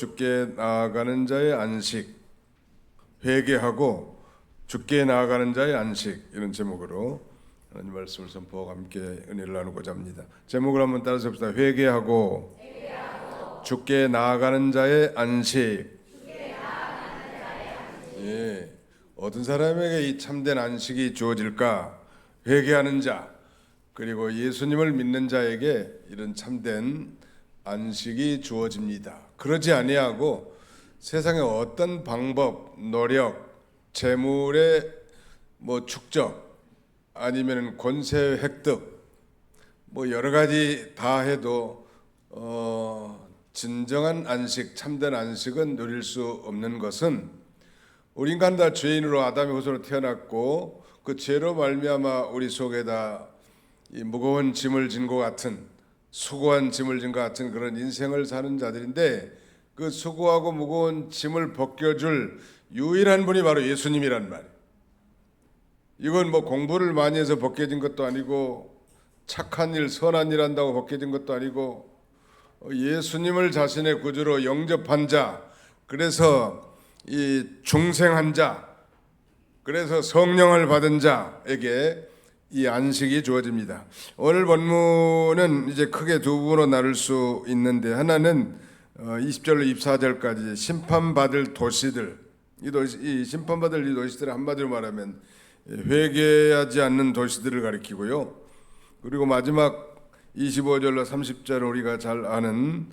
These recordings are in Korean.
주께 나아가는 자의 안식, 회개하고 주께 나아가는 자의 안식, 이런 제목으로 하나님 말씀을 선포하고 함께 은혜를 나누고자 합니다. 제목을 한번 따라서 봅시다. 회개하고 주께 나아가는 자의 안식. 예, 어떤 사람에게 이 참된 안식이 주어질까? 회개하는 자, 그리고 예수님을 믿는 자에게 이런 참된 안식이 주어집니다. 그러지 아니하고 세상의 어떤 방법, 노력, 재물의 축적, 아니면 권세 획득, 여러 가지 다 해도 진정한 안식, 참된 안식은 누릴 수 없는 것은, 우리 인간 다 죄인으로 아담의 후손으로 태어났고 그 죄로 말미암아 우리 속에다 이 무거운 짐을 진 것 같은, 수고한 짐을 진 것 같은 그런 인생을 사는 자들인데, 그 수고하고 무거운 짐을 벗겨줄 유일한 분이 바로 예수님이란 말이에요. 이건 공부를 많이 해서 벗겨진 것도 아니고, 착한 일, 선한 일 한다고 벗겨진 것도 아니고, 예수님을 자신의 구주로 영접한 자, 그래서 이 중생한 자, 그래서 성령을 받은 자에게 이 안식이 주어집니다. 오늘 본문은 이제 크게 두 부분으로 나눌 수 있는데, 하나는 20절로 24절까지 심판받을 도시들, 이 심판받을 이 도시들을 한마디로 말하면 회개하지 않는 도시들을 가리키고요. 그리고 마지막 25절로 30절 우리가 잘 아는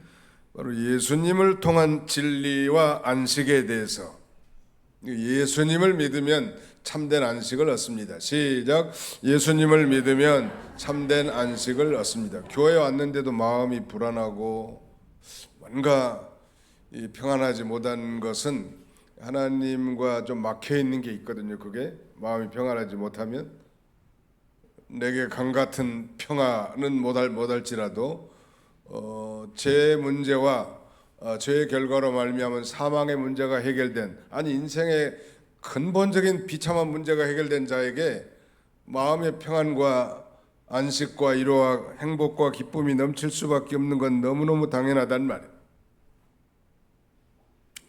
바로 예수님을 통한 진리와 안식에 대해서, 예수님을 믿으면 참된 안식을 얻습니다. 시작. 예수님을 믿으면 참된 안식을 얻습니다. 교회에 왔는데도 마음이 불안하고 뭔가 평안하지 못한 것은 하나님과 좀 막혀 있는 게 있거든요. 그게 마음이 평안하지 못하면, 내게 강 같은 평안은 못할지라도 죄의 문제와 죄의 결과로 말미암은 사망의 문제가 해결된, 아니 인생의 근본적인 비참한 문제가 해결된 자에게 마음의 평안과 안식과 위로와 행복과 기쁨이 넘칠 수밖에 없는 건 너무너무 당연하단 말이에요.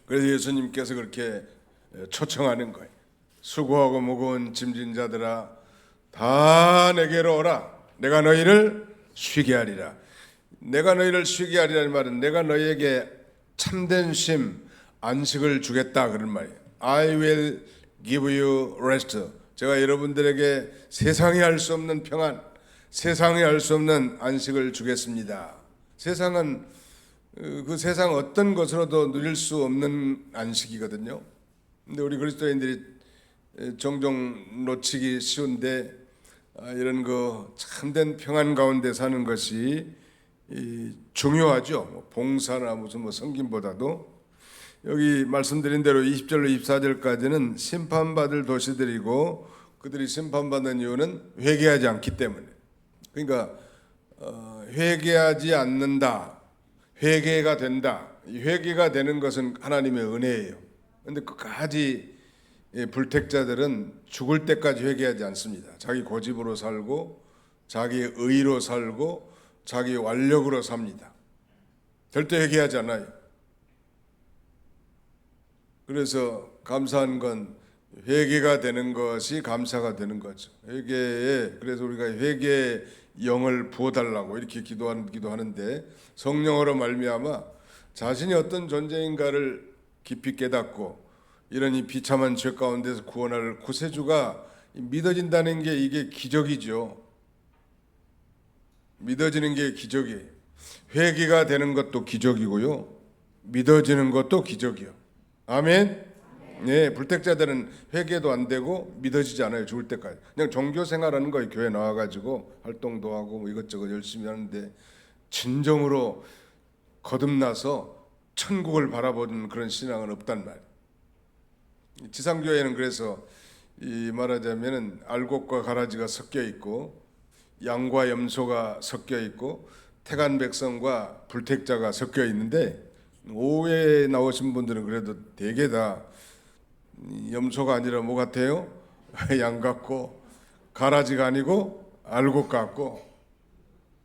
그래서 예수님께서 그렇게 초청하는 거예요. 수고하고 무거운 짐진 자들아 다 내게로 오라. 내가 너희를 쉬게 하리라. 내가 너희를 쉬게 하리라는 말은 내가 너희에게 참된 쉼, 안식을 주겠다 그런 말이에요. I will give you rest. 제가 여러분들에게 세상이 할 수 없는 평안, 세상이 할 수 없는 안식을 주겠습니다. 세상은 그 세상 어떤 것으로도 누릴 수 없는 안식이거든요. 근데 우리 그리스도인들이 종종 놓치기 쉬운데, 이런 참된 평안 가운데 사는 것이 중요하죠. 봉사나 무슨 섬김보다도. 여기 말씀드린 대로 20절로 24절까지는 심판받을 도시들이고, 그들이 심판받는 이유는 회개하지 않기 때문에. 그러니까 회개하지 않는다, 회개가 된다. 이 회개가 되는 것은 하나님의 은혜예요. 그런데 끝까지 불택자들은 죽을 때까지 회개하지 않습니다. 자기 고집으로 살고, 자기 의로 살고, 자기 완력으로 삽니다. 절대 회개하지 않아요. 그래서 감사한 건 회개가 되는 것이 감사가 되는 거죠. 회개에, 그래서 우리가 회개의 영을 부어달라고 이렇게 기도하는데, 성령으로 말미암아 자신이 어떤 존재인가를 깊이 깨닫고, 이런 이 비참한 죄 가운데서 구원할 구세주가 믿어진다는 게 이게 기적이죠. 믿어지는 게 기적이에요. 회개가 되는 것도 기적이고요, 믿어지는 것도 기적이요. 아멘. 네, 불택자들은 회개도 안 되고 믿어지지 않아요. 죽을 때까지 그냥 종교 생활하는 거예요. 교회 나와가지고 활동도 하고 이것저것 열심히 하는데, 진정으로 거듭나서 천국을 바라보는 그런 신앙은 없단 말이에요. 지상교회는 그래서 말하자면은 알곡과 가라지가 섞여 있고, 양과 염소가 섞여 있고, 택한 백성과 불택자가 섞여 있는데, 오후에 나오신 분들은 그래도 대개 다 염소가 아니라 뭐 같아요? 양 같고, 가라지가 아니고 알곡 같고,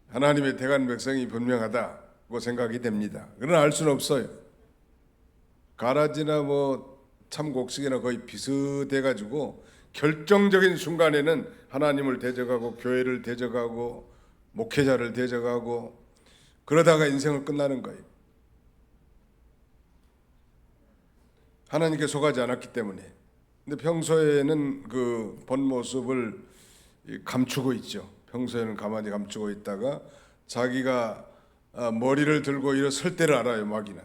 하나님의 택한 백성이 분명하다고 생각이 됩니다. 그러나 알 수는 없어요. 가라지나 뭐 참곡식이나 거의 비슷해 가지고 결정적인 순간에는 하나님을 대적하고 교회를 대적하고 목회자를 대적하고 그러다가 인생을 끝나는 거예요. 하나님께 속하지 않았기 때문에. 근데 평소에는 그 본 모습을 감추고 있죠. 평소에는 가만히 감추고 있다가 자기가 머리를 들고 일어설 때를 알아요. 마귀는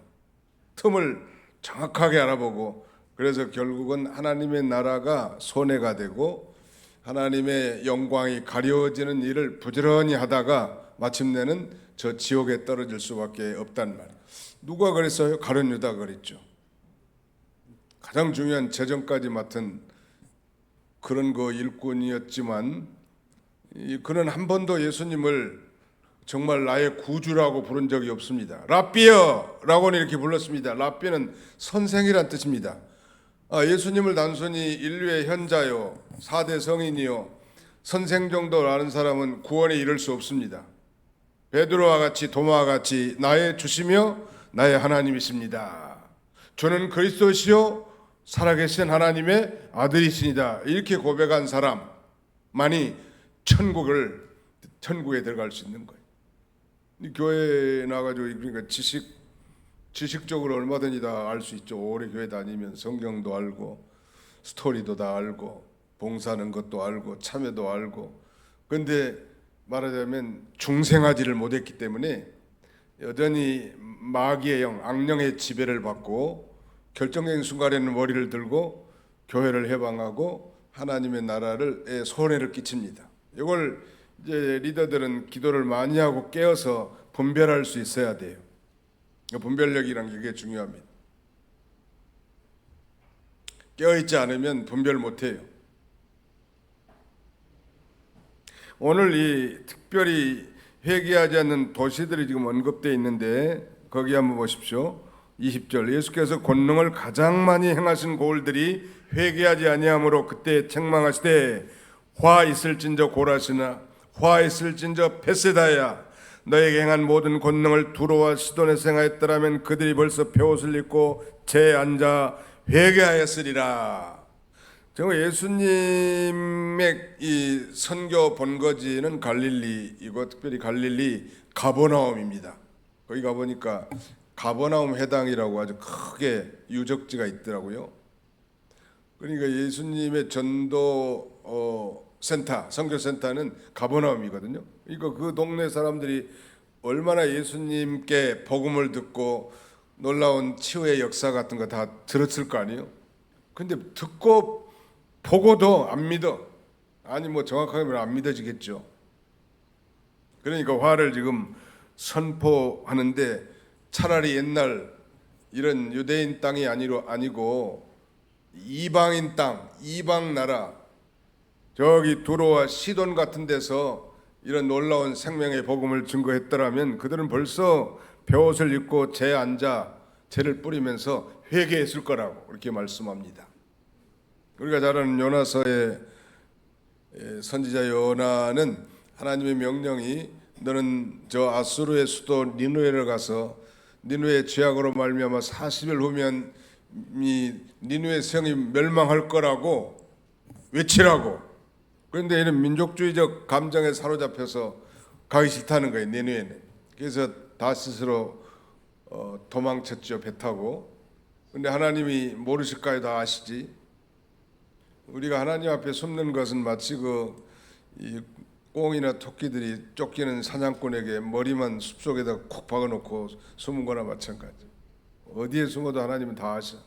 틈을 정확하게 알아보고, 그래서 결국은 하나님의 나라가 손해가 되고 하나님의 영광이 가려지는 일을 부지런히 하다가 마침내는 저 지옥에 떨어질 수밖에 없단 말이에요. 누가 그랬어요? 가룟 유다가 그랬죠. 가장 중요한 재정까지 맡은 그런 그 일꾼이었지만 그는 한 번도 예수님을 정말 나의 구주라고 부른 적이 없습니다. 라삐어라고는 이렇게 불렀습니다. 라삐는 선생이란 뜻입니다. 예수님을 단순히 인류의 현자요, 4대 성인이요, 선생 정도 아는 사람은 구원에 이를 수 없습니다. 베드로와 같이 도마와 같이 나의 주시며 나의 하나님이십니다. 주는 그리스도시요 살아계신 하나님의 아들이시니다. 이렇게 고백한 사람만이 천국에 들어갈 수 있는 거예요. 교회에 나가지고 그러니까 지식적으로 얼마든지 다 알 수 있죠. 오래 교회 다니면 성경도 알고 스토리도 다 알고 봉사하는 것도 알고 참여도 알고. 그런데 말하자면 중생하지를 못했기 때문에 여전히 마귀의 영, 악령의 지배를 받고 결정적인 순간에는 머리를 들고 교회를 해방하고 하나님의 나라를 손해를 끼칩니다. 이걸 이제 리더들은 기도를 많이 하고 깨어서 분별할 수 있어야 돼요. 분별력이란 게 중요합니다. 깨어있지 않으면 분별 못해요. 오늘 이 특별히 회개하지 않는 도시들이 지금 언급되어 있는데 거기 한번 보십시오. 20절 예수께서 권능을 가장 많이 행하신 고을들이 회개하지 아니하므로 그때 책망하시되 화 있을진저 고라시나 화 있을진저 베세다야 너에게 행한 모든 권능을 두로와 시돈에서 행하였더라면 그들이 벌써 베옷을 입고 재에 앉아 회개하였으리라. 정말 예수님의 이 선교 본거지는 갈릴리이고 특별히 갈릴리 가버나움입니다. 거기 가보니까 가버나움 회당이라고 아주 크게 유적지가 있더라고요. 그러니까 예수님의 전도 센터, 선교센터는 가버나움이거든요. 그러니까 그 동네 사람들이 얼마나 예수님께 복음을 듣고 놀라운 치유의 역사 같은 거 다 들었을 거 아니에요. 근데 듣고 보고도 안 믿어. 아니 뭐 정확하게 말하면 안 믿어지겠죠. 그러니까 화를 지금 선포하는데 차라리 옛날 이런 유대인 땅이 아니고 이방인 땅, 이방 나라, 저기 두로와 시돈 같은 데서 이런 놀라운 생명의 복음을 증거했더라면 그들은 벌써 베옷을 입고 재에 앉아 재를 뿌리면서 회개했을 거라고 이렇게 말씀합니다. 우리가 잘 아는 요나서의 선지자 요나는 하나님의 명령이 너는 저 아수르의 수도 니느웨를 가서 니느웨의 죄악으로 말미암아 40일 후면 이 니느웨 성이 멸망할 거라고 외치라고. 그런데 이는 민족주의적 감정에 사로잡혀서 가기 싫다는 거예요. 니느웨는. 그래서 다시스로 도망쳤죠. 배 타고. 근데 하나님이 모르실까요? 다 아시지. 우리가 하나님 앞에 숨는 것은 마치 이 꽁이나 토끼들이 쫓기는 사냥꾼에게 머리만 숲속에다 콕 박아놓고 숨은 거나 마찬가지. 어디에 숨어도 하나님은 다 아셔.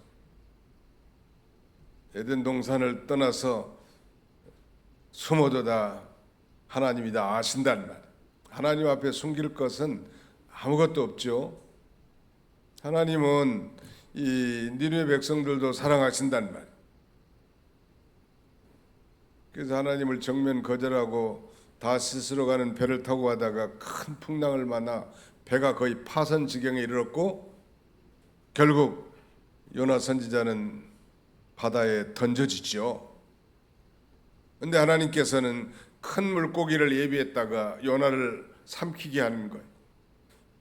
에덴 동산을 떠나서 숨어도 다 하나님이 다 아신단 말. 하나님 앞에 숨길 것은 아무것도 없죠. 하나님은 이 니느웨 백성들도 사랑하신단 말. 그래서 하나님을 정면 거절하고 다시스로 가는 배를 타고 가다가 큰 풍랑을 만나 배가 거의 파선 지경에 이르렀고 결국 요나 선지자는 바다에 던져지죠. 그런데 하나님께서는 큰 물고기를 예비했다가 요나를 삼키게 하는 거예요.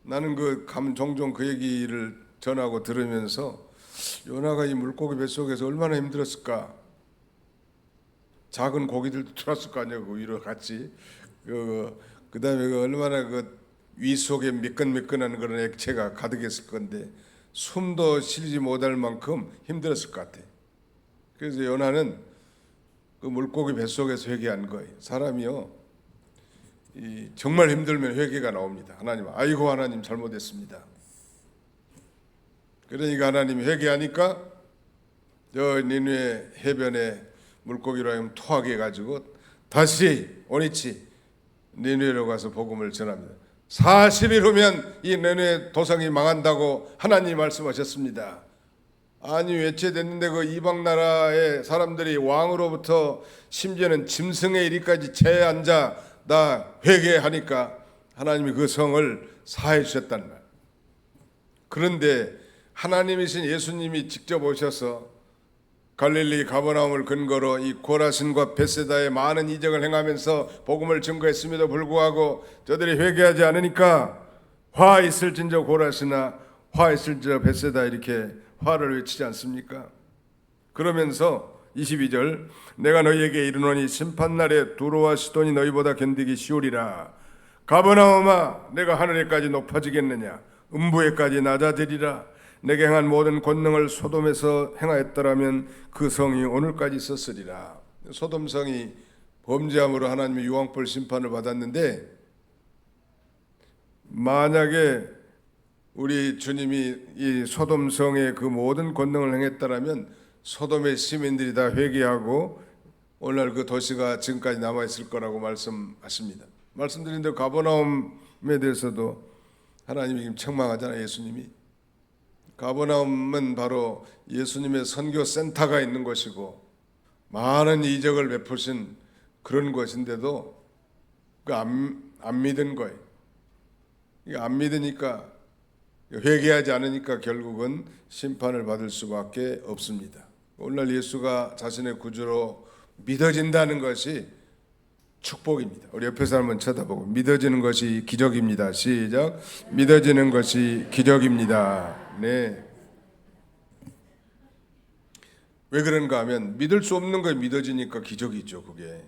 나는 종종 그 얘기를 전하고 들으면서 요나가 이 물고기 뱃속에서 얼마나 힘들었을까. 작은 고기들도 들어왔을 거 아니에요. 그 위로 같이. 그다음에 얼마나 위 속에 미끈미끈한 그런 액체가 가득했을 건데 숨도 쉬지 못할 만큼 힘들었을 것 같아. 그래서 요나는 그 물고기 뱃속에서 회개한 거예요. 사람이요, 정말 힘들면 회개가 나옵니다. 하나님, 아이고 하나님 잘못했습니다. 그러니까 하나님이 회개하니까 저 니느웨 해변에 물고기로 하여금 토하게 해가지고 다시 오니치 니느웨로 가서 복음을 전합니다. 40일 후면 이 니느웨 도성이 망한다고 하나님이 말씀하셨습니다. 아니 외쳐됐는데 그 이방 나라의 사람들이 왕으로부터 심지어는 짐승의 이리까지 채에 앉아 나 회개하니까 하나님이 그 성을 사해 주셨단 말. 그런데 하나님이신 예수님이 직접 오셔서 갈릴리 가버나움을 근거로 이 고라신과 벳세다에 많은 이적을 행하면서 복음을 증거했음에도 불구하고 저들이 회개하지 않으니까 화 있을진저 고라시나 화 있을진저 벳세다 이렇게 화를 외치지 않습니까? 그러면서 22절 내가 너희에게 이르노니 심판날에 두로와 시돈이 너희보다 견디기 쉬우리라. 가버나움아 내가 하늘에까지 높아지겠느냐 음부에까지 낮아지리라. 내게 행한 모든 권능을 소돔에서 행하였더라면 그 성이 오늘까지 있었으리라. 소돔 성이 범죄함으로 하나님의 유황불 심판을 받았는데 만약에 우리 주님이 이 소돔 성의 그 모든 권능을 행했더라면 소돔의 시민들이 다 회개하고 오늘날 그 도시가 지금까지 남아 있을 거라고 말씀하십니다. 말씀드린 대로 가버나움에 대해서도 하나님이 지금 책망하잖아요. 예수님이 가버나움은 바로 예수님의 선교 센터가 있는 곳이고 많은 이적을 베푸신 그런 곳인데도 안 믿은 거예요. 안 믿으니까 회개하지 않으니까 결국은 심판을 받을 수밖에 없습니다. 오늘날 예수가 자신의 구주로 믿어진다는 것이 축복입니다. 우리 옆에 사람은 쳐다보고 믿어지는 것이 기적입니다. 시작. 믿어지는 것이 기적입니다. 네. 왜 그런가 하면 믿을 수 없는 거 믿어지니까 기적이죠. 그게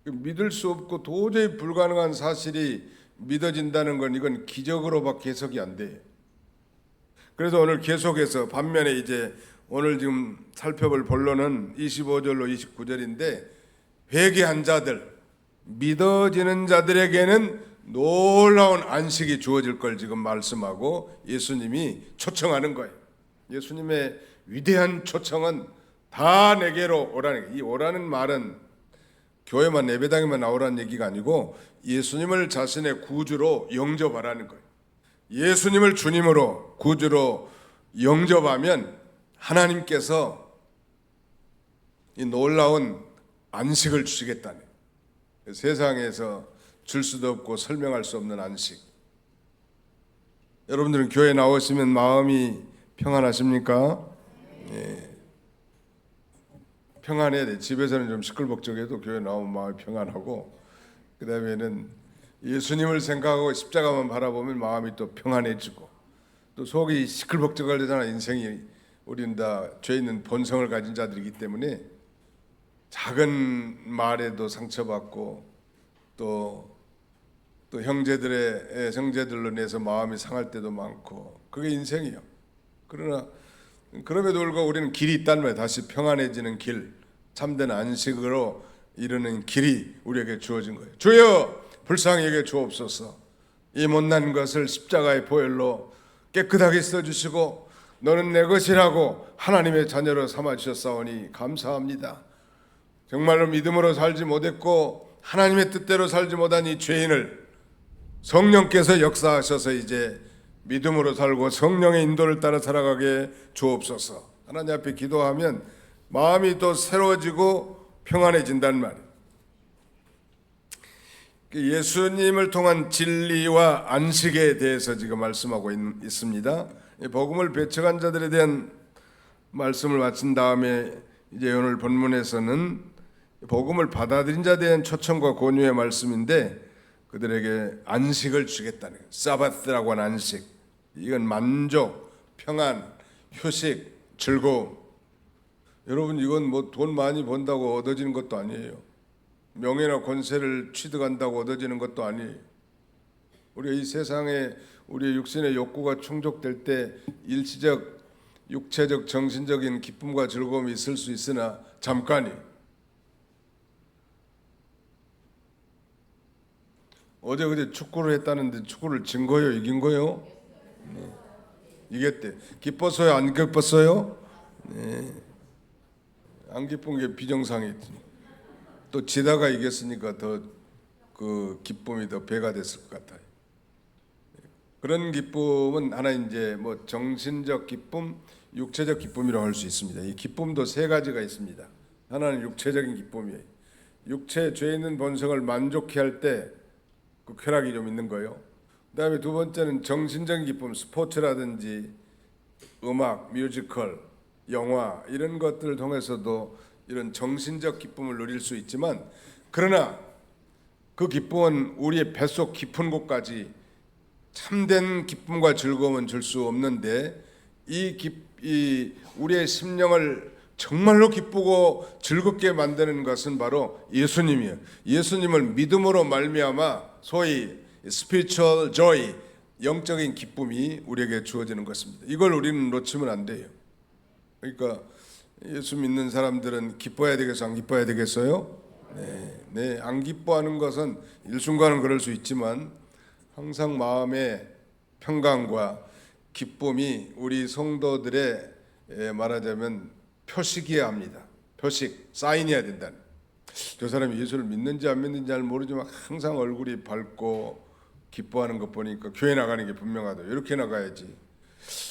믿을 수 없고 도저히 불가능한 사실이 믿어진다는 건 이건 기적으로밖에 해석이 안 돼요. 그래서 오늘 계속해서 반면에 이제 오늘 지금 살펴볼 본론은 25절로 29절인데 회개한 자들, 믿어지는 자들에게는 놀라운 안식이 주어질 걸 지금 말씀하고 예수님이 초청하는 거예요. 예수님의 위대한 초청은 다 내게로 오라는 거예요. 이 오라는 말은 교회만 예배당에만 나오라는 얘기가 아니고 예수님을 자신의 구주로 영접하라는 거예요. 예수님을 주님으로 구주로 영접하면 하나님께서 이 놀라운 안식을 주시겠다는 거예요. 세상에서 줄 수도 없고 설명할 수 없는 안식. 여러분들은 교회 나오시면 마음이 평안하십니까? 예. 평안해야 돼. 집에서는 좀 시끌벅적해도 교회 나오면 마음이 평안하고 그 다음에는 예수님을 생각하고 십자가만 바라보면 마음이 또 평안해지고 또 속이 시끌벅적할 때잖아. 인생이 우리는 다 죄 있는 본성을 가진 자들이기 때문에 작은 말에도 상처받고 또 형제들로 인해서 마음이 상할 때도 많고 그게 인생이요. 그러나 그럼에도 불구하고 우리는 길이 있다는 말이에요. 다시 평안해지는 길, 참된 안식으로 이르는 길이 우리에게 주어진 거예요. 주여 불쌍히 여겨 주옵소서. 이 못난 것을 십자가의 보혈로 깨끗하게 써주시고 너는 내 것이라고 하나님의 자녀로 삼아주셨사오니 감사합니다. 정말로 믿음으로 살지 못했고 하나님의 뜻대로 살지 못한 이 죄인을 성령께서 역사하셔서 이제 믿음으로 살고 성령의 인도를 따라 살아가게 주옵소서. 하나님 앞에 기도하면 마음이 또 새로워지고 평안해진단 말이에요. 예수님을 통한 진리와 안식에 대해서 지금 말씀하고 있습니다. 복음을 배척한 자들에 대한 말씀을 마친 다음에 이제 오늘 본문에서는 복음을 받아들인 자에 대한 초청과 권유의 말씀인데 그들에게 안식을 주겠다는 거예요. 사바스라고 하는 안식. 이건 만족, 평안, 휴식, 즐거움. 여러분, 이건 뭐 돈 많이 번다고 얻어지는 것도 아니에요. 명예나 권세를 취득한다고 얻어지는 것도 아니에요. 우리가 이 세상에 우리의 육신의 욕구가 충족될 때 일시적, 육체적, 정신적인 기쁨과 즐거움이 있을 수 있으나 잠깐이. 어제 그제 축구를 했다는데 축구를 진 거요, 이긴 거요? 네. 이겼대. 기뻤어요, 안 기뻤어요? 네. 안 기쁜 게 비정상이지. 또 지다가 이겼으니까 더 그 기쁨이 더 배가 됐을 것 같아요. 그런 기쁨은 하나 이제 뭐 정신적 기쁨, 육체적 기쁨이라고 할 수 있습니다. 이 기쁨도 세 가지가 있습니다. 하나는 육체적인 기쁨이에요. 육체 죄 있는 본성을 만족해 할 때 그 쾌락이 좀 있는 거예요. 그다음에 두 번째는 정신적인 기쁨, 스포츠라든지 음악, 뮤지컬, 영화 이런 것들을 통해서도 이런 정신적 기쁨을 누릴 수 있지만, 그러나 그 기쁨은 우리의 뱃속 깊은 곳까지 참된 기쁨과 즐거움은 줄 수 없는데, 이 우리의 심령을 정말로 기쁘고 즐겁게 만드는 것은 바로 예수님이에요. 예수님을 믿음으로 말미암아 소위 spiritual joy, 영적인 기쁨이 우리에게 주어지는 것입니다. 이걸 우리는 놓치면 안 돼요. 그러니까 예수 믿는 사람들은 기뻐해야 되겠어요? 안 기뻐해야 되겠어요? 네, 안 기뻐하는 것은 일순간은 그럴 수 있지만 항상 마음의 평강과 기쁨이 우리 성도들의 말하자면 표식이어야 합니다. 표식, 사인이어야 된다는. 저 사람이 예수를 믿는지 안 믿는지 잘 모르지만 항상 얼굴이 밝고 기뻐하는 것 보니까 교회 나가는 게 분명하다. 이렇게 나가야지.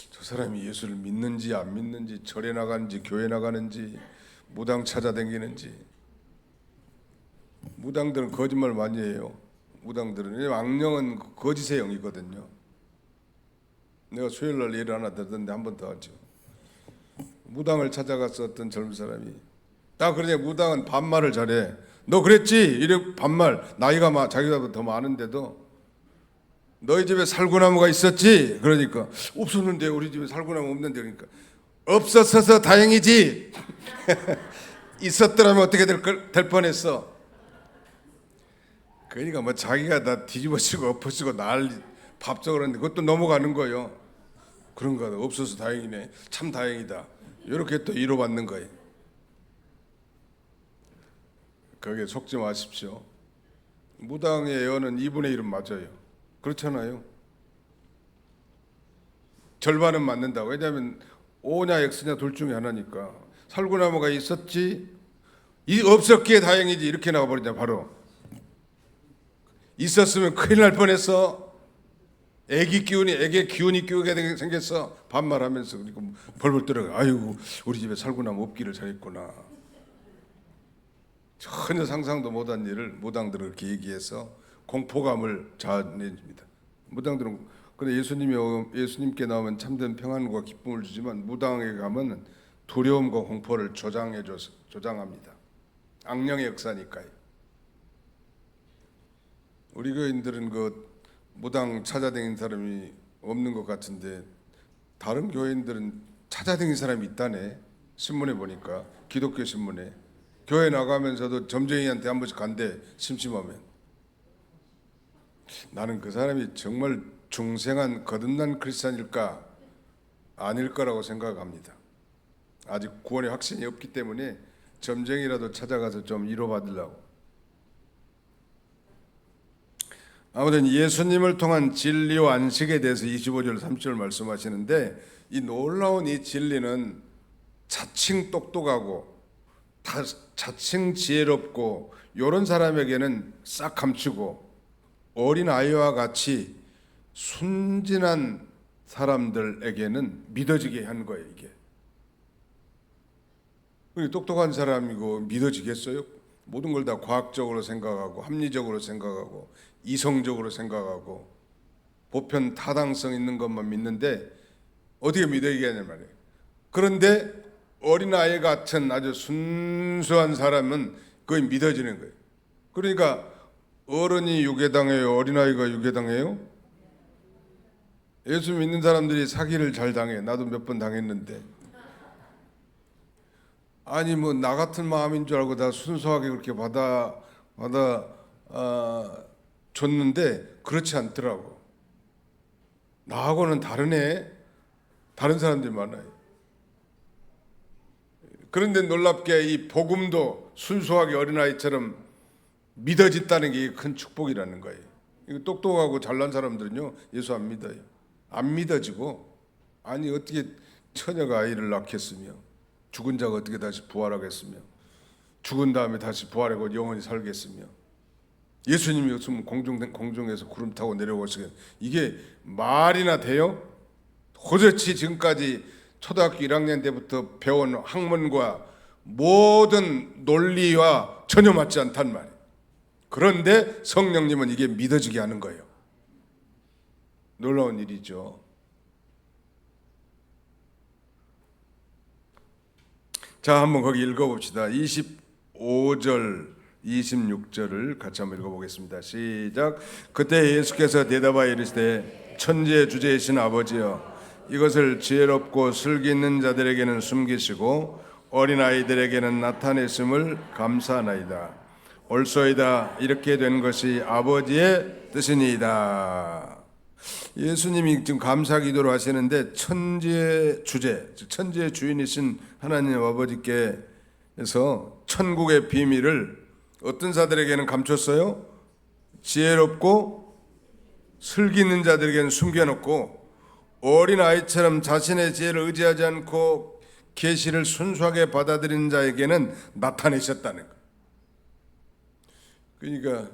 저 사람이 예수를 믿는지 안 믿는지, 절에 나가는지 교회 나가는지, 무당 찾아다니는지. 무당들은 거짓말 많이 해요. 무당들은 악령은 거짓의 영이거든요. 내가 수요일 날 예를 하나 들었는데 한 번 더 하죠. 무당을 찾아가서 어떤 젊은 사람이 딱 그러냐, 무당은 반말을 잘해. 너 그랬지? 이래 반말. 나이가 자기보다 더 많은데도 너희 집에 살구나무가 있었지? 그러니까 없었는데, 우리 집에 살구나무 없는데. 그러니까 없었어서 다행이지. 있었더라면 어떻게 될 뻔했어. 그러니까 뭐 자기가 다 뒤집어쓰고 엎어쓰고 밥 적으는데 그것도 넘어가는 거예요. 그런가, 없어서 다행이네, 참 다행이다, 이렇게 또 위로받는 거예요. 거기에 속지 마십시오. 무당의 예언은 2분의 1은 맞아요. 그렇잖아요. 절반은 맞는다. 왜냐하면 O냐 X냐 둘 중에 하나니까. 살구나무가 있었지, 없었기에 다행이지, 이렇게 나가버리냐. 바로 있었으면 큰일 날 뻔했어. 애기 기운이 끼우게 생겼어. 반말하면서. 그리고 벌벌 떨어가. 아이고, 우리 집에 살구나무 없기를 잘했구나. 전혀 상상도 못한 일을 무당들은 그렇게 얘기해서 공포감을 자아내줍니다. 무당들은 근데 예수님께 나오면 참된 평안과 기쁨을 주지만, 무당에 가면 두려움과 공포를 조장합니다. 악령의 역사니까요. 우리 교인들은 그 무당 찾아다니는 사람이 없는 것 같은데, 다른 교인들은 찾아다니는 사람이 있다네. 신문에 보니까, 기독교 신문에. 교회 나가면서도 점쟁이한테 한 번씩 간대, 심심하면. 나는 그 사람이 정말 중생한 거듭난 크리스찬일까 아닐 거라고 생각합니다. 아직 구원의 확신이 없기 때문에 점쟁이라도 찾아가서 좀 위로받으려고. 아무튼 예수님을 통한 진리와 안식에 대해서 25절 30절 말씀하시는데, 이 놀라운 이 진리는 자칭 똑똑하고 자칭 지혜롭고 이런 사람에게는 싹 감추고, 어린 아이와 같이 순진한 사람들에게는 믿어지게 한 거예요. 이게 똑똑한 사람이고 믿어지겠어요? 모든 걸 다 과학적으로 생각하고 합리적으로 생각하고 이성적으로 생각하고 보편 타당성 있는 것만 믿는데 어떻게 믿어지겠냐 말이에요. 그런데 어린아이 같은 아주 순수한 사람은 그게 믿어지는 거예요. 그러니까 어른이 유괴당해요? 어린아이가 유괴당해요? 예수 믿는 사람들이 사기를 잘 당해. 나도 몇 번 당했는데. 아니 뭐 나 같은 마음인 줄 알고 다 순수하게 그렇게 받아 줬는데 그렇지 않더라고. 나하고는 다르네. 다른 사람들이 많아요. 그런데 놀랍게 이 복음도 순수하게 어린아이처럼 믿어진다는 게 큰 축복이라는 거예요. 이거 똑똑하고 잘난 사람들은요 예수 안 믿어요. 안 믿어지고, 아니 어떻게 처녀가 아이를 낳겠으며 죽은 자가 어떻게 다시 부활하겠으며 죽은 다음에 다시 부활하고 영원히 살겠으며 예수님이 없으면 공중에서 구름 타고 내려오시겠, 이게 말이나 돼요? 도대체 지금까지 초등학교 1학년 때부터 배운 학문과 모든 논리와 전혀 맞지 않단 말이에요. 그런데 성령님은 이게 믿어지게 하는 거예요. 놀라운 일이죠. 자, 한번 거기 읽어봅시다. 25절 26절을 같이 한번 읽어보겠습니다. 시작. 그때 예수께서 대답하여 이르시되 천지의 주제이신 아버지여, 이것을 지혜롭고 슬기 있는 자들에게는 숨기시고 어린아이들에게는 나타냈음을 감사하나이다. 옳소이다. 이렇게 된 것이 아버지의 뜻이니이다. 예수님이 지금 감사 기도를 하시는데 천지의 주제, 즉 천지의 주인이신 하나님 아버지께서 천국의 비밀을 어떤 자들에게는 감췄어요? 지혜롭고 슬기 있는 자들에게는 숨겨놓고 어린아이처럼 자신의 지혜를 의지하지 않고 계시를 순수하게 받아들이는 자에게는 나타내셨다는 거예요. 그러니까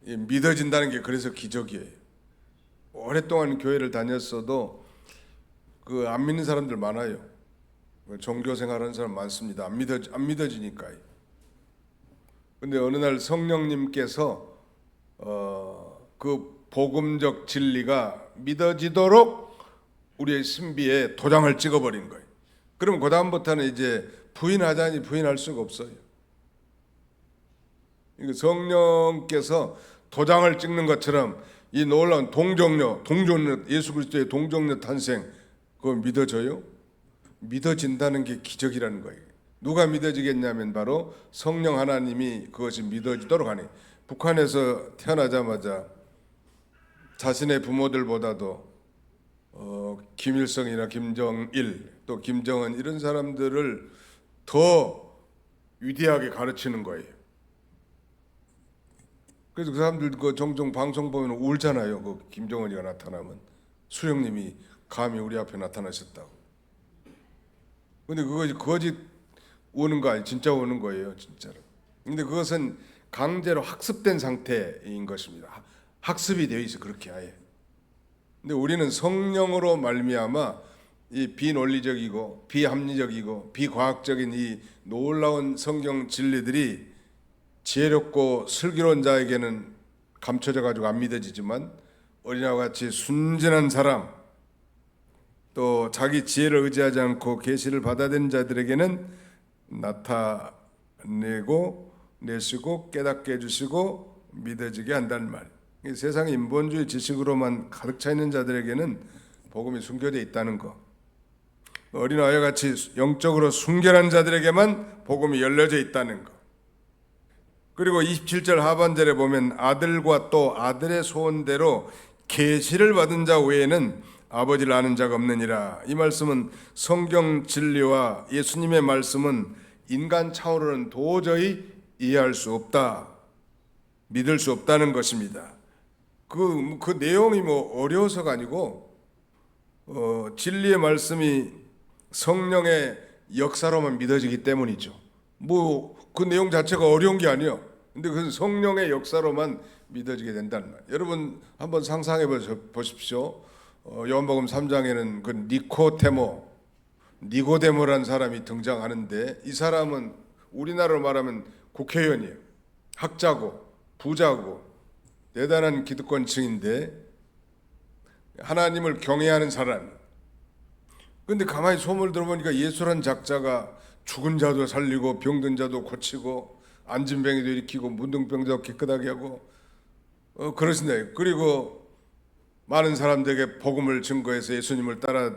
믿어진다는 게 그래서 기적이에요. 오랫동안 교회를 다녔어도 그 안 믿는 사람들 많아요. 종교 생활하는 사람 많습니다. 안 믿어지니까요. 근데 어느 날 성령님께서 그 복음적 진리가 믿어지도록 우리의 신비에 도장을 찍어버린 거예요. 그럼 그 다음부터는 이제 부인하자니 부인할 수가 없어요. 성령께서 도장을 찍는 것처럼 이 놀라운 동정녀 예수 그리스도의 동정녀 탄생, 그걸 믿어져요? 믿어진다는 게 기적이라는 거예요. 누가 믿어지겠냐면 바로 성령 하나님이 그것이 믿어지도록 하니. 북한에서 태어나자마자 자신의 부모들보다도 김일성이나 김정일 또 김정은 이런 사람들을 더 위대하게 가르치는 거예요. 그래서 그 사람들 그 종종 방송 보면 울잖아요. 그 김정은이가 나타나면 수령님이 감히 우리 앞에 나타나셨다고. 근데 그것이 거짓 우는 거 아니에요. 진짜 우는 거예요, 진짜로. 근데 그것은 강제로 학습된 상태인 것입니다. 학습이 되어 있어 그렇게 아예. 근데 우리는 성령으로 말미암아 이 비논리적이고 비합리적이고 비과학적인 이 놀라운 성경 진리들이 지혜롭고 슬기로운 자에게는 감춰져 가지고 안 믿어지지만 어린아이와 같이 순진한 사람, 또 자기 지혜를 의지하지 않고 계시를 받아들인 자들에게는 나타내고 내시고 깨닫게 해주시고 믿어지게 한다는 말. 세상의 인본주의 지식으로만 가득 차 있는 자들에게는 복음이 숨겨져 있다는 거. 어린아이와 같이 영적으로 순결한 자들에게만 복음이 열려져 있다는 거. 그리고 27절 하반절에 보면 아들과 또 아들의 소원대로 계시를 받은 자 외에는 아버지를 아는 자가 없느니라. 이 말씀은 성경 진리와 예수님의 말씀은 인간 차원으로는 도저히 이해할 수 없다, 믿을 수 없다는 것입니다. 그 내용이 뭐 어려워서가 아니고 진리의 말씀이 성령의 역사로만 믿어지기 때문이죠. 뭐 그 내용 자체가 어려운 게 아니에요. 근데 그건 성령의 역사로만 믿어지게 된다는 말. 여러분 한번 상상해 보십시오. 요한복음 3장에는 그 니고데모라는 사람이 등장하는데, 이 사람은 우리나라로 말하면 국회의원이에요. 학자고 부자고 대단한 기득권층인데 하나님을 경외하는 사람. 근데 가만히 소문을 들어보니까 예수란 작자가 죽은 자도 살리고 병든 자도 고치고 안진병이도 일으키고 문둥병도 깨끗하게 하고 그러신다. 그리고 많은 사람들에게 복음을 증거해서 예수님을 따라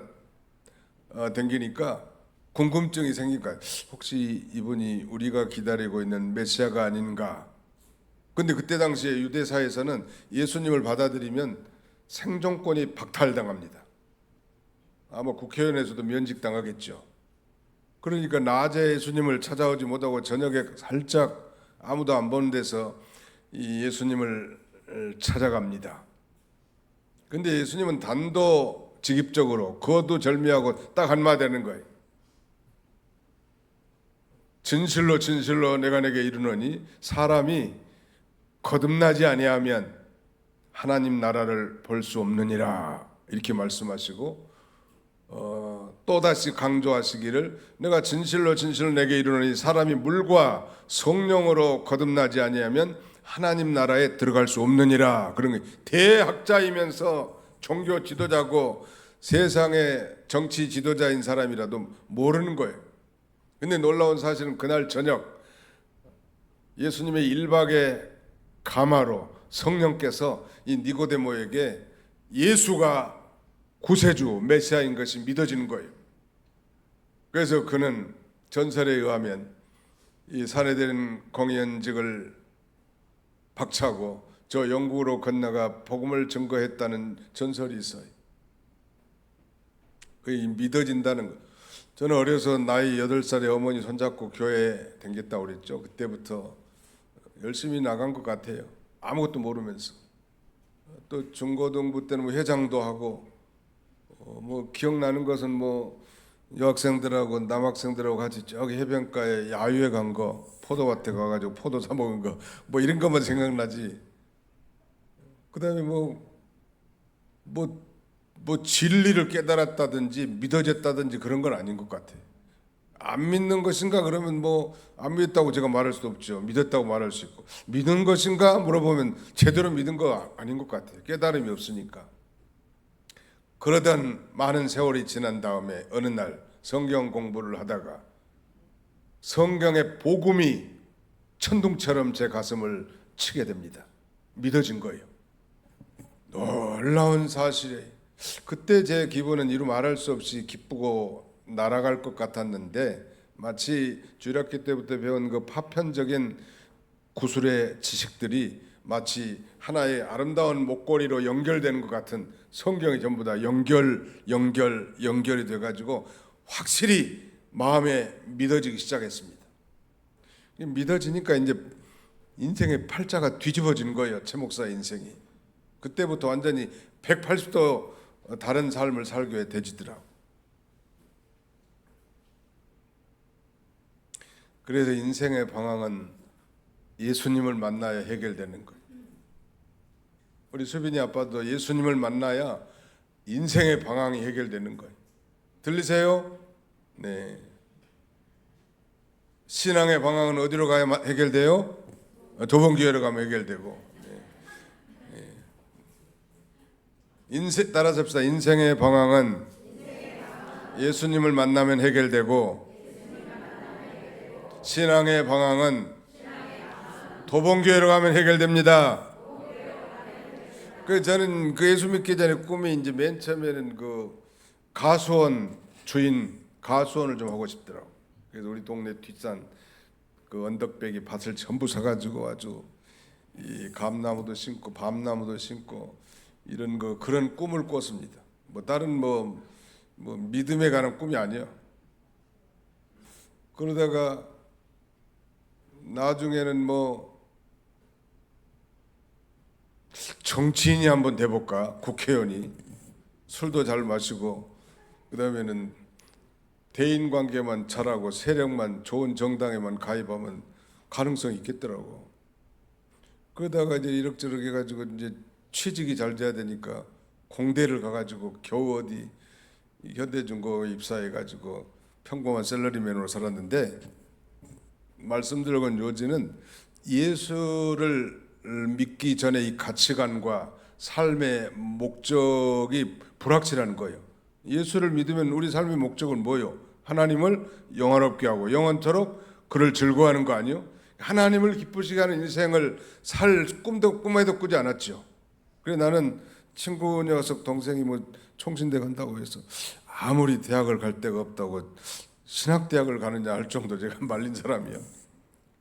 댕기니까 궁금증이 생기니까 혹시 이분이 우리가 기다리고 있는 메시아가 아닌가. 근데 그때 당시에 유대사에서는 예수님을 받아들이면 생존권이 박탈당합니다. 아마 국회의원에서도 면직당하겠죠. 그러니까 낮에 예수님을 찾아오지 못하고 저녁에 살짝 아무도 안 보는 데서 이 예수님을 찾아갑니다. 근데 예수님은 단도직입적으로 거두절미하고 딱 한마디 하는 거예요. 진실로 진실로 내가 내게 이르노니 사람이 거듭나지 아니하면 하나님 나라를 볼 수 없느니라 이렇게 말씀하시고 또다시 강조하시기를 내가 진실로 진실로 내게 이르노니 사람이 물과 성령으로 거듭나지 아니하면 하나님 나라에 들어갈 수 없느니라. 그런 게 대학자이면서 종교 지도자고 세상의 정치 지도자인 사람이라도 모르는 거예요. 근데 놀라운 사실은 그날 저녁 예수님의 1박의 가마로 성령께서 이 니고데모에게 예수가 구세주 메시아인 것이 믿어지는 거예요. 그래서 그는 전설에 의하면 이 사내들인 공연직을 박차고 저 영국으로 건너가 복음을 증거했다는 전설이 있어요. 그게 믿어진다는 거. 저는 어려서 나이 8살에 어머니 손잡고 교회에 댕겼다고 그랬죠. 그때부터 열심히 나간 것 같아요. 아무것도 모르면서. 또 중고등부 때는 뭐 회장도 하고 뭐 기억나는 것은 뭐 여학생들하고 남학생들하고 같이 저기 해변가에 야유회 간 거, 포도밭에 가가지고 포도 사 먹은 거, 뭐 이런 것만 생각나지. 그다음에 뭐 진리를 깨달았다든지 믿어졌다든지 그런 건 아닌 것 같아. 안 믿는 것인가 그러면 뭐 안 믿었다고 제가 말할 수도 없죠. 믿었다고 말할 수 있고 믿는 것인가 물어보면 제대로 믿은 거 아닌 것 같아요. 깨달음이 없으니까. 그러던 많은 세월이 지난 다음에 어느 날 성경 공부를 하다가 성경의 복음이 천둥처럼 제 가슴을 치게 됩니다. 믿어진 거예요. 놀라운 사실이에요. 그때 제 기분은 이루 말할 수 없이 기쁘고 날아갈 것 같았는데 마치 주일학교 때부터 배운 그 파편적인 구술의 지식들이 마치 하나의 아름다운 목걸이로 연결되는 것 같은 성경이 전부 다 연결이 돼가지고 확실히 마음에 믿어지기 시작했습니다. 믿어지니까 이제 인생의 팔자가 뒤집어지는 거예요. 최 목사의 인생이. 그때부터 완전히 180도 다른 삶을 살게 되지더라고. 그래서 인생의 방황은 예수님을 만나야 해결되는 거예요. 우리 수빈이 아빠도 예수님을 만나야 인생의 방황이 해결되는 거예요. 들리세요? 네. 신앙의 방황은 어디로 가야 해결돼요? 도봉교회로 가면 해결되고. 네. 인생 따라서 합시다. 인생의 방황은 예수님을 만나면 해결되고, 신앙의 방황은 도봉교회로 가면 해결됩니다. 그 저는 그 예수 믿기 전에 꿈이 이제 맨 처음에는 그 가수원 주인 가수원을 좀 하고 싶더라고. 그래서 우리 동네 뒷산 그 언덕배기 밭을 전부 사가지고 아주 이 감나무도 심고 밤나무도 심고 이런 그런 꿈을 꿨습니다. 뭐 다른 뭐 믿음에 관한 꿈이 아니야. 그러다가 나중에는 뭐 정치인이 한번 돼볼까? 국회의원이 술도 잘 마시고 그다음에는 대인관계만 잘하고 세력만 좋은 정당에만 가입하면 가능성이 있겠더라고. 그러다가 이제 이럭저럭 해가지고 이제 취직이 잘 돼야 되니까 공대를 가가지고 겨우 어디 현대중공업에 입사해가지고 평범한 샐러리맨으로 살았는데 말씀드린 요지는 예수를 믿기 전에 이 가치관과 삶의 목적이 불확실한 거예요. 예수를 믿으면 우리 삶의 목적은 뭐예요? 하나님을 영화롭게 하고 영원토록 그를 즐거워하는 거 아니요? 하나님을 기쁘시게 하는 인생을 살 꿈에도 꾸지 않았죠. 그래서 나는 친구 녀석 동생이 뭐 총신대 간다고 해서 아무리 대학을 갈 데가 없다고 신학대학을 가느냐 할 정도 제가 말린 사람이요.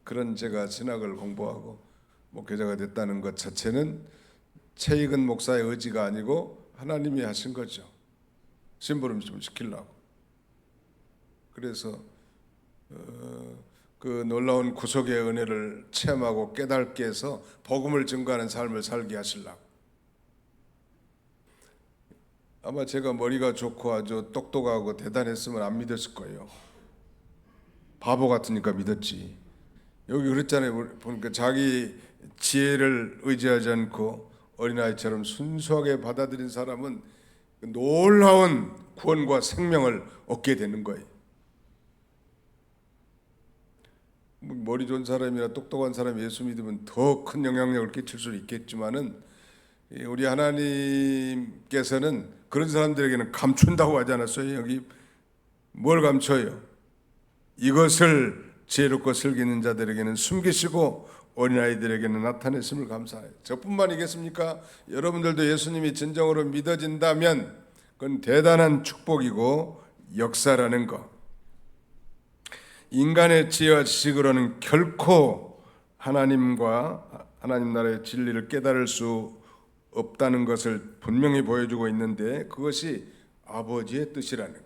그런 제가 신학을 공부하고 목회자가 됐다는 것 자체는 최익은 목사의 의지가 아니고 하나님이 하신 거죠. 심부름 좀 시키려고. 그래서 그 놀라운 구속의 은혜를 체험하고 깨닫게 해서 복음을 증거하는 삶을 살게 하시려고. 아마 제가 머리가 좋고 아주 똑똑하고 대단했으면 안 믿었을 거예요. 바보 같으니까 믿었지. 여기 그랬잖아요. 보니까 자기 지혜를 의지하지 않고 어린아이처럼 순수하게 받아들인 사람은 놀라운 구원과 생명을 얻게 되는 거예요. 머리 좋은 사람이나 똑똑한 사람이 예수 믿으면 더 큰 영향력을 끼칠 수 있겠지만은 우리 하나님께서는 그런 사람들에게는 감춘다고 하지 않았어요? 여기 뭘 감춰요? 이것을 지혜롭고 슬기는 자들에게는 숨기시고 어린아이들에게는 나타냈음을 감사해요. 저뿐만이겠습니까? 여러분들도 예수님이 진정으로 믿어진다면 그건 대단한 축복이고 역사라는 것. 인간의 지혜와 지식으로는 결코 하나님과 하나님 나라의 진리를 깨달을 수 없다는 것을 분명히 보여주고 있는데 그것이 아버지의 뜻이라는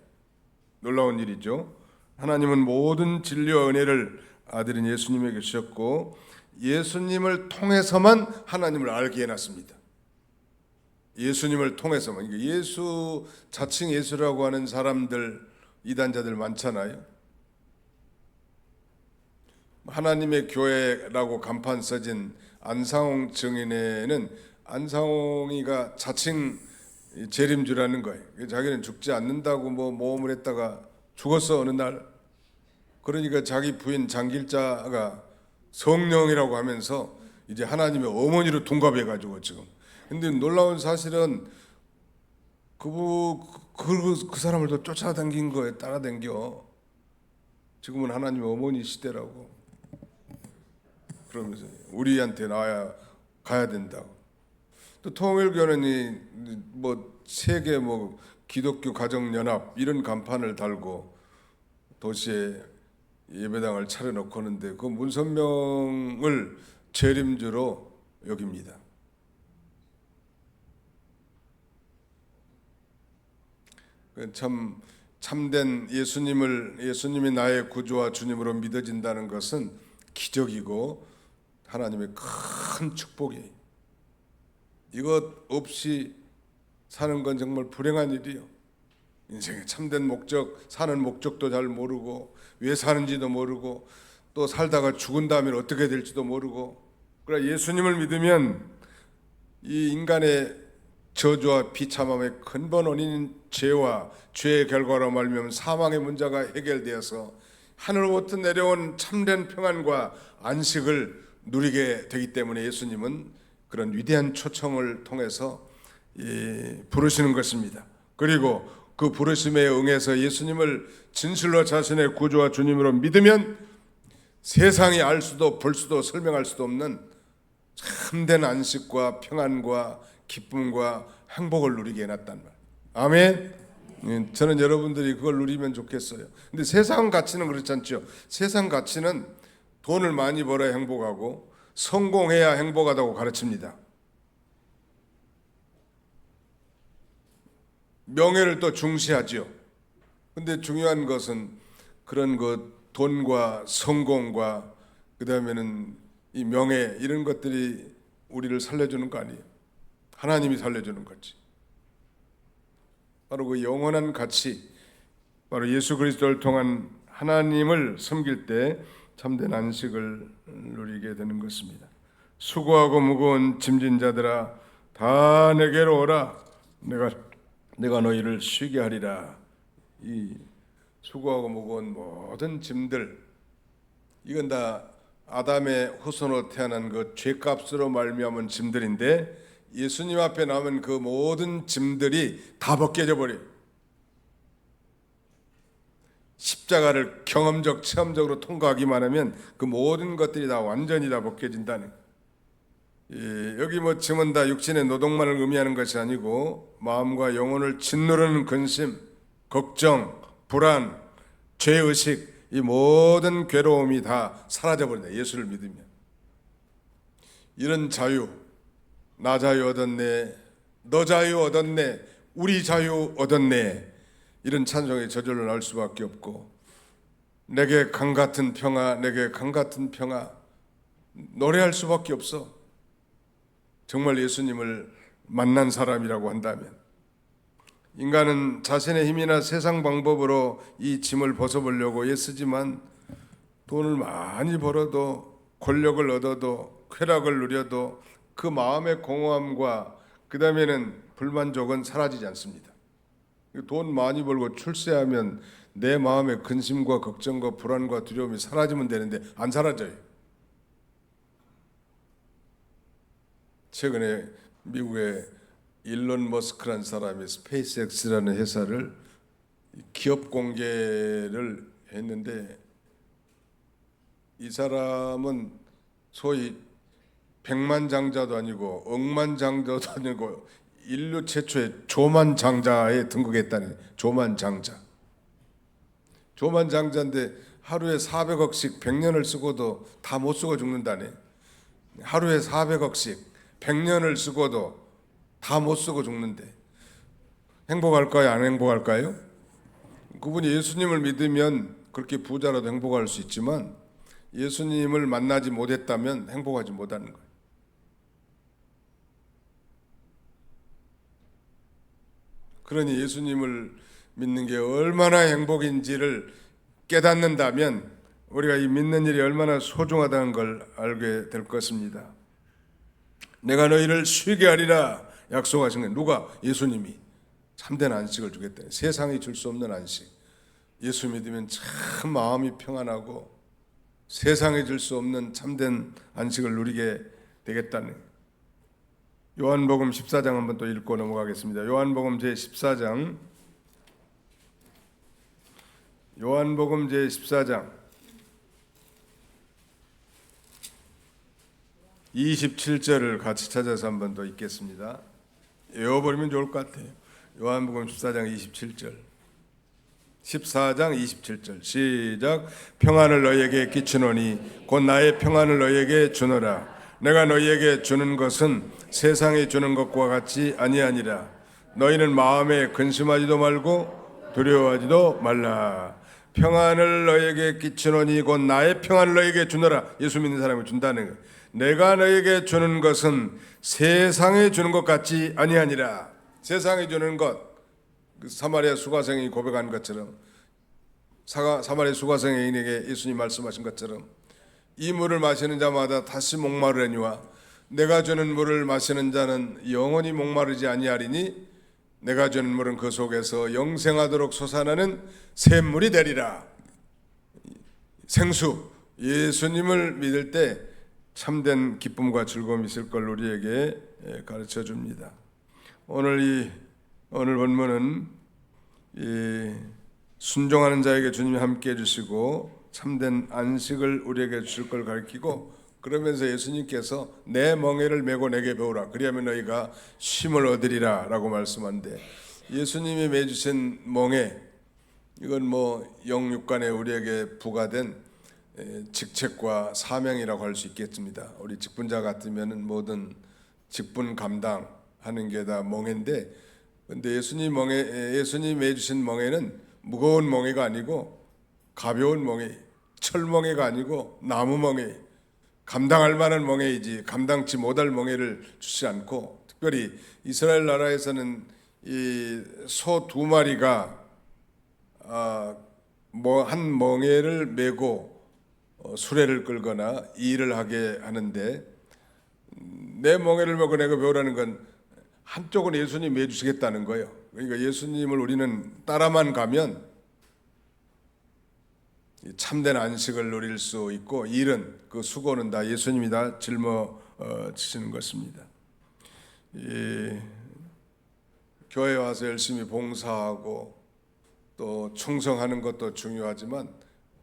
놀라운 일이죠. 하나님은 모든 진리와 은혜를 아들인 예수님에게 주셨고 예수님을 통해서만 하나님을 알게 해놨습니다. 예수님을 통해서만. 예수 자칭 예수라고 하는 사람들 이단자들 많잖아요. 하나님의 교회라고 간판 써진 안상홍 증인회는 안상홍이가 자칭 재림주라는 거예요. 자기는 죽지 않는다고 뭐 모험을 했다가 죽었어 어느 날. 그러니까 자기 부인 장길자가 성령이라고 하면서 이제 하나님의 어머니로 둔갑해가지고 지금. 근데 놀라운 사실은 그 사람을 또 쫓아다닌 거예요. 따라다녀. 지금은 하나님의 어머니 시대라고. 그러면서 우리한테 나와야 가야 된다고. 또 통일교는 뭐 세계 뭐 기독교 가정연합 이런 간판을 달고 도시에 예배당을 차려놓고 하는데 그 문선명을 재림주로 여깁니다. 참된 예수님이 나의 구주와 주님으로 믿어진다는 것은 기적이고 하나님의 큰 축복이에요. 이것 없이 사는 건 정말 불행한 일이에요. 인생의 참된 목적, 사는 목적도 잘 모르고 왜 사는지도 모르고 또 살다가 죽은 다음에 어떻게 될지도 모르고. 그러나 예수님을 믿으면 이 인간의 저주와 비참함의 근본 원인인 죄와 죄의 결과로 말미암은 사망의 문제가 해결되어서 하늘로부터 내려온 참된 평안과 안식을 누리게 되기 때문에 예수님은 그런 위대한 초청을 통해서 부르시는 것입니다. 그리고 그 부르심에 응해서 예수님을 진실로 자신의 구주와 주님으로 믿으면 세상이 알 수도 볼 수도 설명할 수도 없는 참된 안식과 평안과 기쁨과 행복을 누리게 해놨단 말. 아멘. 저는 여러분들이 그걸 누리면 좋겠어요. 근데 세상 가치는 그렇지 않죠. 세상 가치는 돈을 많이 벌어야 행복하고 성공해야 행복하다고 가르칩니다. 명예를 또 중시하지요. 근데 중요한 것은 그런 것 돈과 성공과 그다음에는 이 명예 이런 것들이 우리를 살려주는 거 아니에요. 하나님이 살려주는 거지. 바로 그 영원한 가치, 바로 예수 그리스도를 통한 하나님을 섬길 때 참된 안식을 누리게 되는 것입니다. 수고하고 무거운 짐진 자들아 다 내게로 오라. 내가 너희를 쉬게 하리라. 이 수고하고 무거운 모든 짐들, 이건 다 아담의 후손으로 태어난 그 죄값으로 말미암은 짐들인데 예수님 앞에 남은 그 모든 짐들이 다 벗겨져 버려요. 십자가를 경험적, 체험적으로 통과하기만 하면 그 모든 것들이 다 완전히 다 벗겨진다는. 여기 뭐 짐은 다 육신의 노동만을 의미하는 것이 아니고 마음과 영혼을 짓누르는 근심, 걱정, 불안, 죄의식, 이 모든 괴로움이 다 사라져버린다. 예수를 믿으면. 이런 자유, 나 자유 얻었네, 너 자유 얻었네, 우리 자유 얻었네, 이런 찬송이 저절로 나올 수밖에 없고, 내게 강 같은 평화, 내게 강 같은 평화, 노래할 수밖에 없어. 정말 예수님을 만난 사람이라고 한다면. 인간은 자신의 힘이나 세상 방법으로 이 짐을 벗어보려고 애쓰지만 돈을 많이 벌어도, 권력을 얻어도, 쾌락을 누려도 그 마음의 공허함과 그 다음에는 불만족은 사라지지 않습니다. 돈 많이 벌고 출세하면 내 마음의 근심과 걱정과 불안과 두려움이 사라지면 되는데 안 사라져요. 최근에 미국의 일론 머스크라는 사람이 스페이스X라는 회사를 기업 공개를 했는데, 이 사람은 소위 백만장자도 아니고 억만장자도 아니고 인류 최초의 조만장자에 등극했다는. 조만장자인데 하루에 400억씩 100년을 쓰고도 다 못 쓰고 죽는다네. 하루에 400억씩 100년을 쓰고도 다 못 쓰고 죽는데 행복할까요? 안 행복할까요? 그분이 예수님을 믿으면 그렇게 부자라도 행복할 수 있지만 예수님을 만나지 못했다면 행복하지 못하는 거예요. 그러니 예수님을 믿는 게 얼마나 행복인지를 깨닫는다면 우리가 이 믿는 일이 얼마나 소중하다는 걸 알게 될 것입니다. 내가 너희를 쉬게 하리라 약속하신 거예요. 누가? 예수님이. 참된 안식을 주겠다. 세상이 줄 수 없는 안식. 예수 믿으면 참 마음이 평안하고 세상이 줄 수 없는 참된 안식을 누리게 되겠다는. 요한복음 14장 한번 또 읽고 넘어가겠습니다. 요한복음 제14장 27절을 같이 찾아서 한번 더 읽겠습니다. 외워버리면 좋을 것 같아요. 요한복음 14장 27절. 14장 27절 시작. 평안을 너희에게 끼치노니 곧 나의 평안을 너희에게 주노라. 내가 너희에게 주는 것은 세상이 주는 것과 같이 아니하니라. 너희는 마음에 근심하지도 말고 두려워하지도 말라. 평안을 너희에게 끼치노니 곧 나의 평안을 너희에게 주노라. 예수 믿는 사람이 준다는 거예요. 내가 너희에게 주는 것은 세상에 주는 것 같이 아니하니라. 세상에 주는 것, 사마리아 수가성이 고백한 것처럼, 사마리아 수가성에게 예수님 말씀하신 것처럼 이 물을 마시는 자마다 다시 목마르려니와 내가 주는 물을 마시는 자는 영원히 목마르지 아니하리니 내가 주는 물은 그 속에서 영생하도록 솟아나는 샘물이 되리라. 생수, 예수님을 믿을 때 참된 기쁨과 즐거움이 있을 걸 우리에게 가르쳐 줍니다. 오늘 본문은 이 순종하는 자에게 주님이 함께해 주시고 참된 안식을 우리에게 주실 걸 가르치고, 그러면서 예수님께서 내 멍에를 메고 내게 배우라 그리하면 너희가 쉼을 얻으리라 라고 말씀한데, 예수님이 매주신 멍에, 이건 뭐 영육간에 우리에게 부과된 직책과 사명이라고 할 수 있겠습니다. 우리 직분자 같으면 모든 직분 감당하는 게 다 멍에인데, 근데 예수님이 매주신 멍에는 무거운 멍에가 아니고 가벼운 멍에, 철멍에가 아니고 나무 멍에, 감당할 만한 멍에이지 감당치 못할 멍에를 주지 않고, 특별히 이스라엘 나라에서는 이 소 2마리가 한 멍에를 메고 수레를 끌거나 일을 하게 하는데, 내 멍에를 메고 내가 배우라는 건 한쪽은 예수님이 해주시겠다는 거예요. 그러니까 예수님을 우리는 따라만 가면 참된 안식을 누릴 수 있고, 일은, 그 수고는 다 예수님이 다 짊어지시는 것입니다. 교회 와서 열심히 봉사하고 또 충성하는 것도 중요하지만,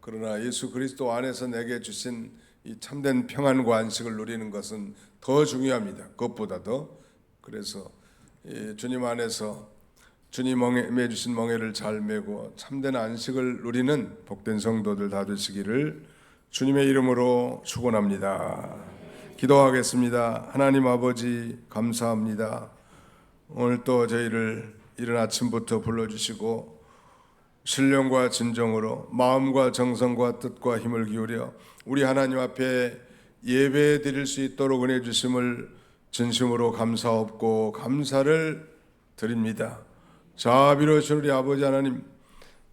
그러나 예수 그리스도 안에서 내게 주신 이 참된 평안과 안식을 누리는 것은 더 중요합니다. 그것보다도. 그래서 주님 안에서 주님 맺으신 멍에를 잘 메고 참된 안식을 누리는 복된 성도들 다 되시기를 주님의 이름으로 축원합니다. 기도하겠습니다. 하나님 아버지 감사합니다. 오늘 또 저희를 이른 아침부터 불러주시고 신령과 진정으로 마음과 정성과 뜻과 힘을 기울여 우리 하나님 앞에 예배 드릴 수 있도록 은혜 주심을 진심으로 감사하옵고 감사를 드립니다. 자비로우신 우리 아버지 하나님,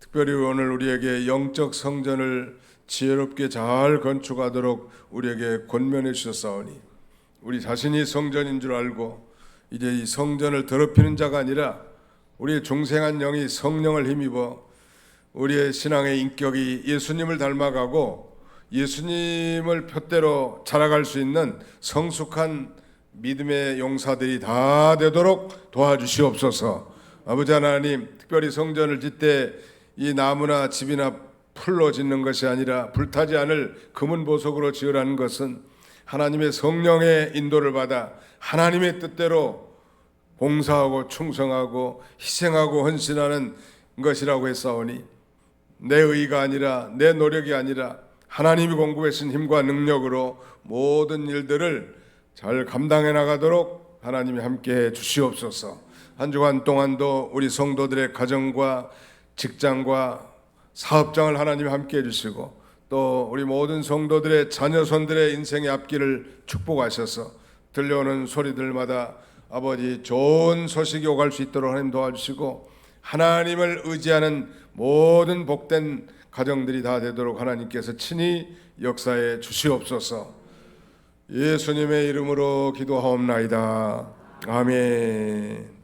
특별히 오늘 우리에게 영적 성전을 지혜롭게 잘 건축하도록 우리에게 권면해 주셨사오니 우리 자신이 성전인 줄 알고 이제 이 성전을 더럽히는 자가 아니라 우리의 중생한 영이 성령을 힘입어 우리의 신앙의 인격이 예수님을 닮아가고 예수님을 표대로 자라갈 수 있는 성숙한 믿음의 용사들이 다 되도록 도와주시옵소서. 아버지 하나님, 특별히 성전을 짓되 이 나무나 집이나 풀로 짓는 것이 아니라 불타지 않을 금은 보석으로 지으라는 것은 하나님의 성령의 인도를 받아 하나님의 뜻대로 봉사하고 충성하고 희생하고 헌신하는 것이라고 했사오니 내 의가 아니라 내 노력이 아니라 하나님이 공급하신 힘과 능력으로 모든 일들을 잘 감당해 나가도록 하나님이 함께해 주시옵소서. 한 주간 동안도 우리 성도들의 가정과 직장과 사업장을 하나님이 함께해 주시고 또 우리 모든 성도들의 자녀손들의 인생의 앞길을 축복하셔서 들려오는 소리들마다 아버지 좋은 소식이 오갈 수 있도록 하나님 도와주시고 하나님을 의지하는 모든 복된 가정들이 다 되도록 하나님께서 친히 역사해 주시옵소서. 예수님의 이름으로 기도하옵나이다. 아멘.